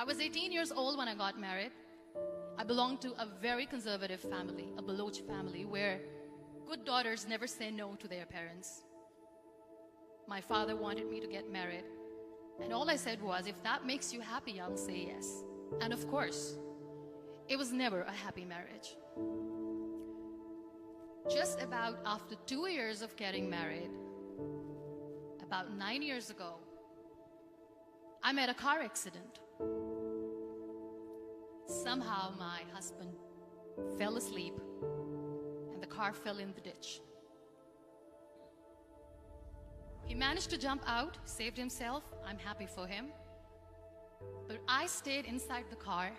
I was 18 years old when I got married. I belonged to a very conservative family, a Baloch family, where good daughters never say no to their parents. My father wanted me to get married, and all I said was, if that makes you happy, I'll say yes. And of course, it was never a happy marriage. Just about after 2 years of getting married, about 9 years ago, I met a car accident. Somehow my husband fell asleep and the car fell in the ditch. He managed to jump out, saved himself. I'm happy for him. But I stayed inside the car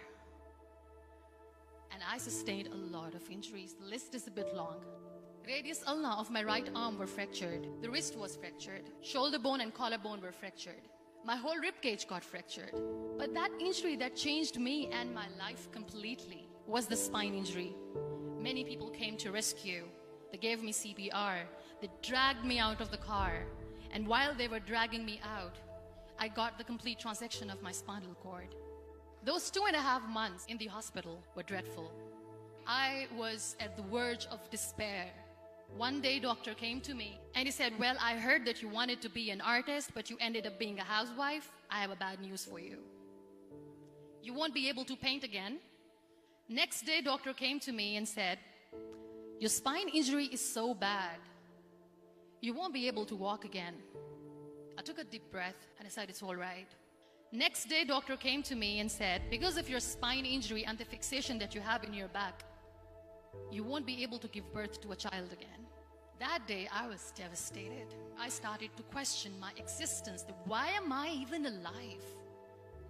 and I sustained a lot of injuries. The list is a bit long. Radius ulna of my right arm were fractured. The wrist was fractured. Shoulder bone and collarbone were fractured. My whole rib cage got fractured. But that injury that changed me and my life completely was the spine injury. Many people came to rescue. They gave me CPR. They dragged me out of the car. And while they were dragging me out, I got the complete transection of my spinal cord. Those 2.5 months in the hospital were dreadful. I was at the verge of despair. One day, doctor came to me and he said, well, I heard that you wanted to be an artist, but you ended up being a housewife. I have a bad news for you. You won't be able to paint again. Next day, doctor came to me and said, your spine injury is so bad, you won't be able to walk again. I took a deep breath and I said, it's all right. Next day, doctor came to me and said, because of your spine injury and the fixation that you have in your back, you won't be able to give birth to a child again. That day, I was devastated. I started to question my existence. Why am I even alive?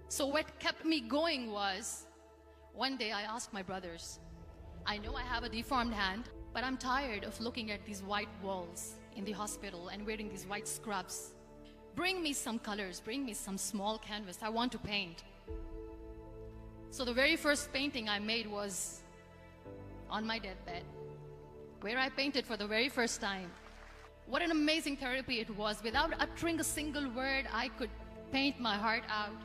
So what kept me going was, one day I asked my brothers, I know I have a deformed hand, but I'm tired of looking at these white walls in the hospital and wearing these white scrubs. Bring me some colors, bring me some small canvas. I want to paint. So the very first painting I made was on my deathbed, where I painted for the very first time. What an amazing therapy it was. Without uttering a single word, I could paint my heart out.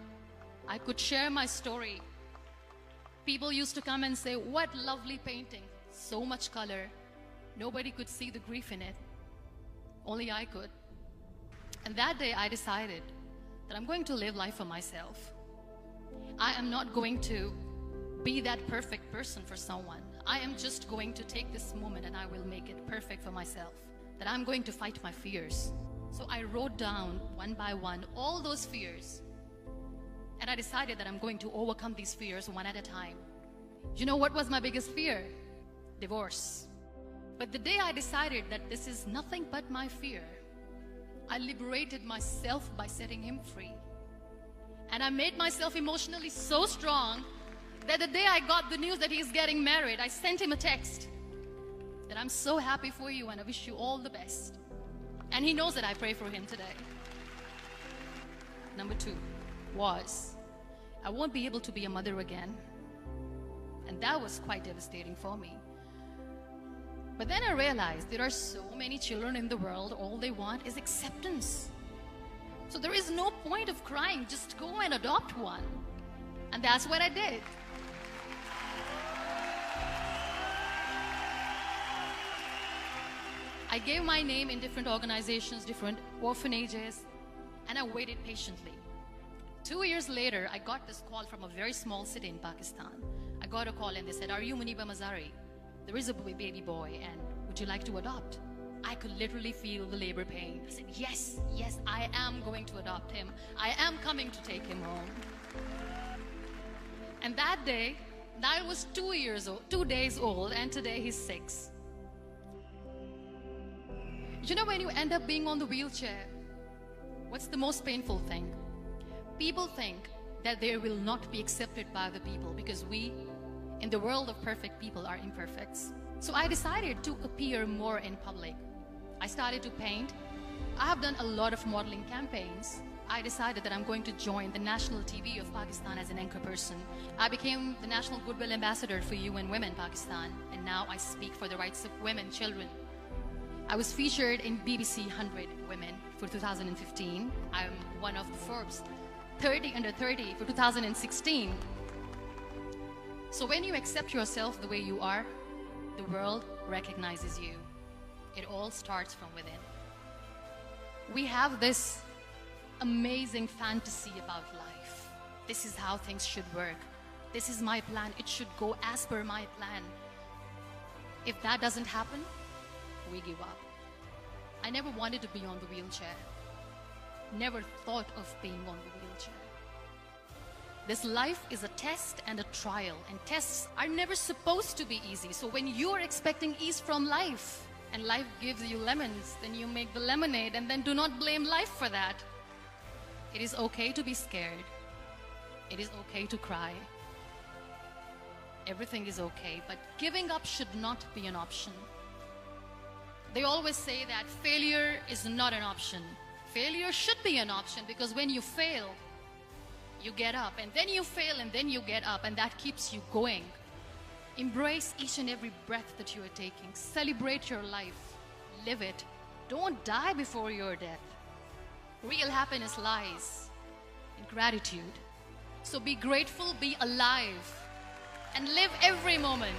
I could share my story. People used to come and say, what lovely painting, so much color. Nobody could see the grief in it. Only I could. And that day I decided that I'm going to live life for myself. I am not going to be that perfect person for someone. I am just going to take this moment and I will make it perfect for myself. That I'm going to fight my fears. So I wrote down one by one all those fears. And I decided that I'm going to overcome these fears one at a time. You know what was my biggest fear? Divorce. But the day I decided that this is nothing but my fear, I liberated myself by setting him free. And I made myself emotionally so strong that the day I got the news that he's getting married, I sent him a text that I'm so happy for you and I wish you all the best. And he knows that I pray for him today. Number 2 was, I won't be able to be a mother again. And that was quite devastating for me. But then I realized there are so many children in the world, all they want is acceptance. So there is no point of crying, just go and adopt one. And that's what I did. I gave my name in different organizations, different orphanages, and I waited patiently. 2 years later, I got this call from a very small city in Pakistan. I got a call and they said, are you Muniba Mazari? There is a baby boy and would you like to adopt? I could literally feel the labor pain. I said, yes, yes, I am going to adopt him. I am coming to take him home. And that day, I was 2 days old, and today he's 6. You know, when you end up being on the wheelchair, what's the most painful thing? People think that they will not be accepted by the people because we, in the world of perfect people, are imperfects. So I decided to appear more in public. I started to paint. I have done a lot of modeling campaigns. I decided that I'm going to join the national TV of Pakistan as an anchor person. I became the National Goodwill Ambassador for UN Women Pakistan, and now I speak for the rights of women, children. I was featured in BBC 100 Women for 2015. I'm one of the Forbes 30 under 30 for 2016. So when you accept yourself the way you are, the world recognizes you. It all starts from within. We have this amazing fantasy about life. This is how things should work. This is my plan. It should go as per my plan. If that doesn't happen, we give up. I never wanted to be on the wheelchair. Never thought of being on the wheelchair. This life is a test and a trial, and tests are never supposed to be easy. So when you're expecting ease from life, and life gives you lemons, then you make the lemonade, and then do not blame life for that. It is okay to be scared. It is okay to cry. Everything is okay, but giving up should not be an option. They always say that failure is not an option. Failure should be an option, because when you fail, you get up, and then you fail, and then you get up, and that keeps you going. Embrace each and every breath that you are taking. Celebrate your life. Live it. Don't die before your death. Real happiness lies in gratitude. So be grateful, be alive, and live every moment.